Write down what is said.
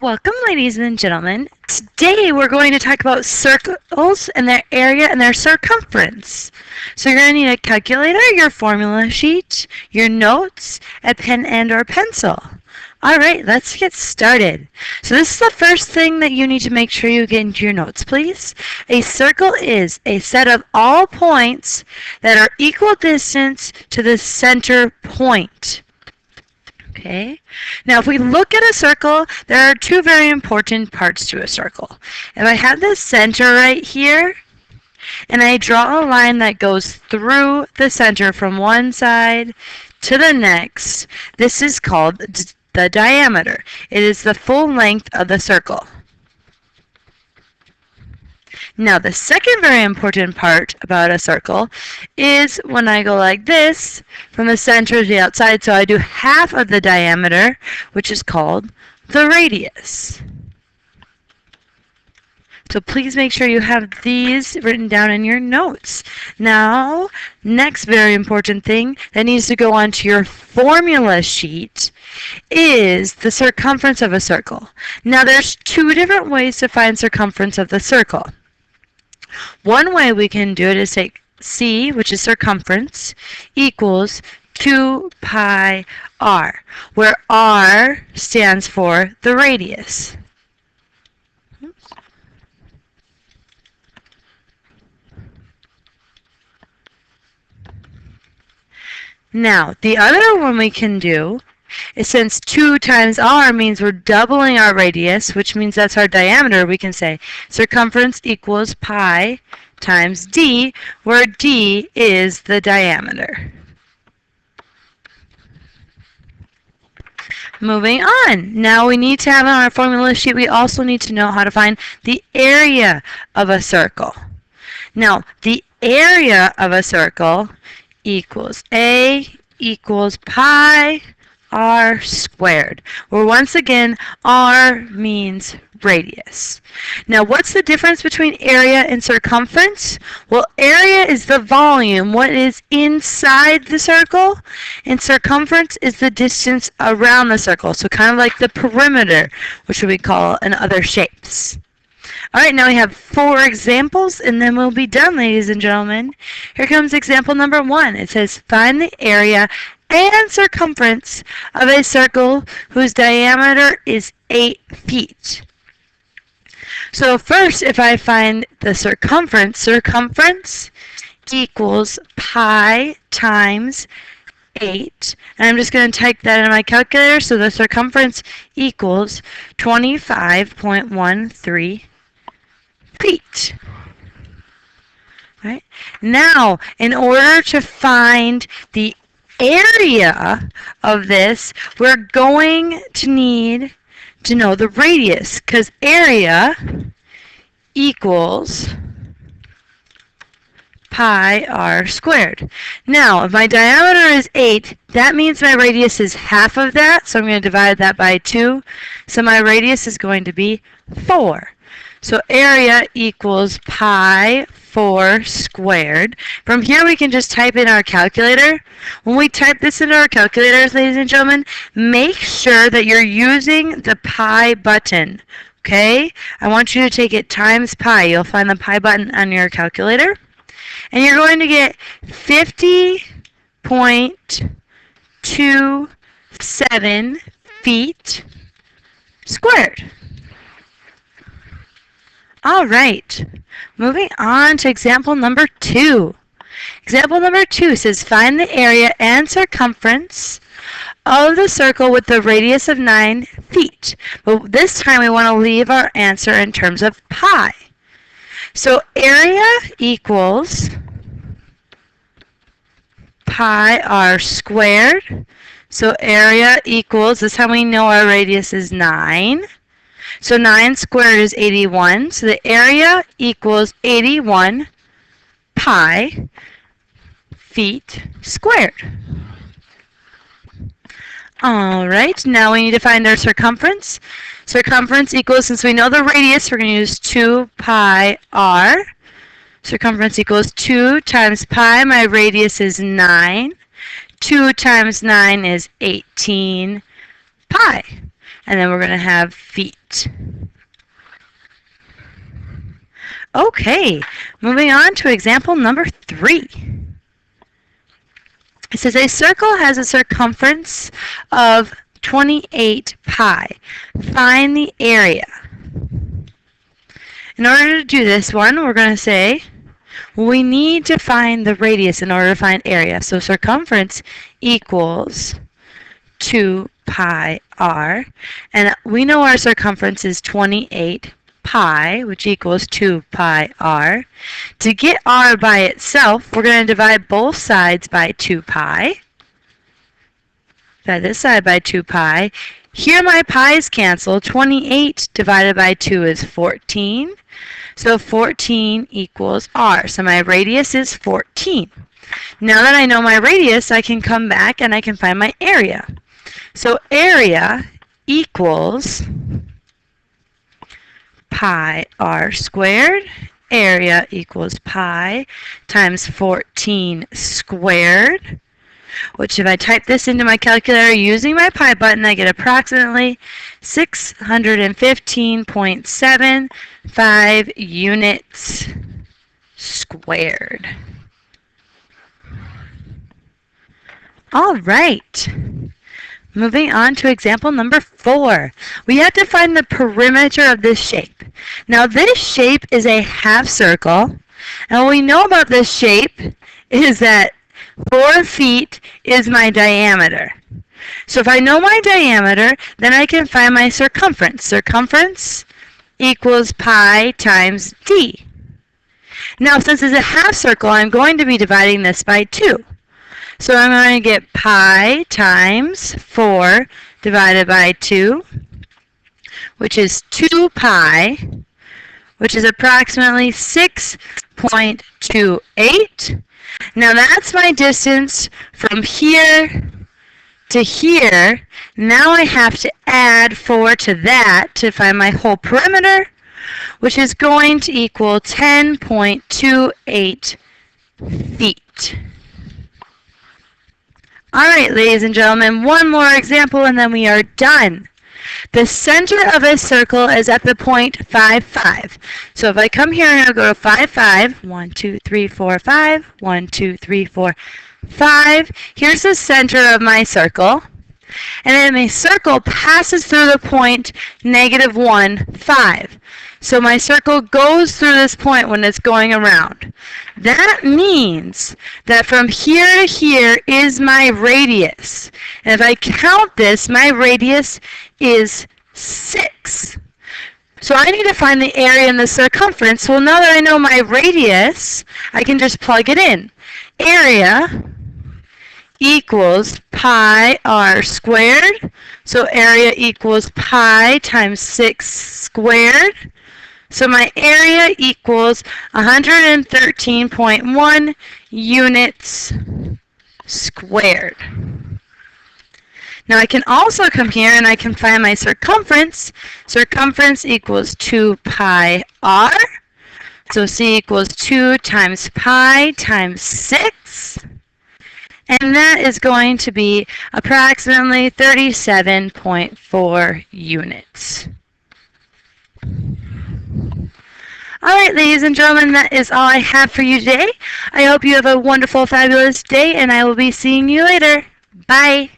Welcome, ladies and gentlemen. Today we're going to talk about circles and their area and their circumference. So you're going to need a calculator, your formula sheet, your notes, a pen and or pencil. Alright, let's get started. So this is the first thing that you need to make sure you get into your notes, please. A circle is a set of all points that are equal distance to the center point. Okay. Now, if we look at a circle, there are two very important parts to a circle. If I have the center right here, and I draw a line that goes through the center from one side to the next, this is called the diameter. It is the full length of the circle. Now, the second very important part about a circle is when I go like this, from the center to the outside, so I do half of the diameter, which is called the radius. So please make sure you have these written down in your notes. Now, next very important thing that needs to go onto your formula sheet is the circumference of a circle. Now, there's two different ways to find circumference of the circle. One way we can do it is take C, which is circumference, equals 2 pi r, where r stands for the radius. Now, the other one we can do is, since 2 times r means we're doubling our radius, which means that's our diameter, we can say circumference equals pi times d, where d is the diameter. Moving on. Now we need to have on our formula sheet, we also need to know how to find the area of a circle. Now, the area of a circle equals A equals pi r squared, where once again r means radius. Now, what's the difference between area and circumference? Well, area is the volume, what is inside the circle, and circumference is the distance around the circle, so kind of like the perimeter, which we call in other shapes. Alright, now we have 4 examples, and then we'll be done, ladies and gentlemen. Here comes example number 1. It says, find the area and circumference of a circle whose diameter is 8 feet. So first, if I find the circumference equals pi times 8, and I'm just going to type that in my calculator, so the circumference equals 25.13 feet. Right? Now, in order to find the area of this, we're going to need to know the radius, because area equals pi r squared. Now, if my diameter is 8, that means my radius is half of that, so I'm going to divide that by 2. So my radius is going to be 4. So area equals pi 4 squared. From here we can just type in our calculator. When we type this into our calculators, ladies and gentlemen, make sure that you're using the pi button. Okay? I want you to take it times pi. You'll find the pi button on your calculator. And you're going to get 50.27 feet squared. All right, moving on to example number 2. Example number 2 says, find the area and circumference of the circle with the radius of 9 feet. But this time we want to leave our answer in terms of pi. So area equals pi r squared. So area equals, this is how we know our radius is 9. So 9 squared is 81. So the area equals 81 pi feet squared. All right, now we need to find our circumference. Circumference equals, since we know the radius, we're going to use 2 pi r. Circumference equals 2 times pi. My radius is 9. 2 times 9 is 18 pi. and then we're going to have feet. Okay, moving on to example number 3. It says a circle has a circumference of 28 pi. Find the area. In order to do this one, we're going to say we need to find the radius in order to find area. So circumference equals 2 pi r. And we know our circumference is 28 pi, which equals 2 pi r. To get r by itself, we're going to divide both sides by 2 pi. Divide this side by 2 pi. Here my pi's cancel. 28 divided by 2 is 14. So 14 equals r. So my radius is 14. Now that I know my radius, I can come back and I can find my area. So area equals pi r squared. Area equals pi times 14 squared, which if I type this into my calculator using my pi button, I get approximately 615.75 units squared. All right. Moving on to example number 4. We have to find the perimeter of this shape. Now this shape is a half circle, and what we know about this shape is that 4 feet is my diameter. So if I know my diameter, then I can find my circumference. Circumference equals pi times d. Now since it's a half circle, I'm going to be dividing this by 2. So I'm going to get pi times 4 divided by 2, which is 2 pi, which is approximately 6.28. Now that's my distance from here to here. Now I have to add 4 to that to find my whole perimeter, which is going to equal 10.28 feet. All right, ladies and gentlemen, one more example and then we are done. The center of a circle is at the point 5, 5. So if I come here and I go to 5, 5, 1, 2, 3, 4, 5, 1, 2, 3, 4, 5. Here's the center of my circle. And then my circle passes through the point -1, 5. So my circle goes through this point when it's going around. That means that from here to here is my radius. And if I count this, my radius is 6. So I need to find the area and the circumference. Well, now that I know my radius, I can just plug it in. Area equals pi r squared. So area equals pi times 6 squared. So my area equals 113.1 units squared. Now I can also come here and I can find my circumference. Circumference equals 2 pi r. So C equals 2 times pi times 6. And that is going to be approximately 37.4 units. All right, ladies and gentlemen, that is all I have for you today. I hope you have a wonderful, fabulous day, and I will be seeing you later. Bye.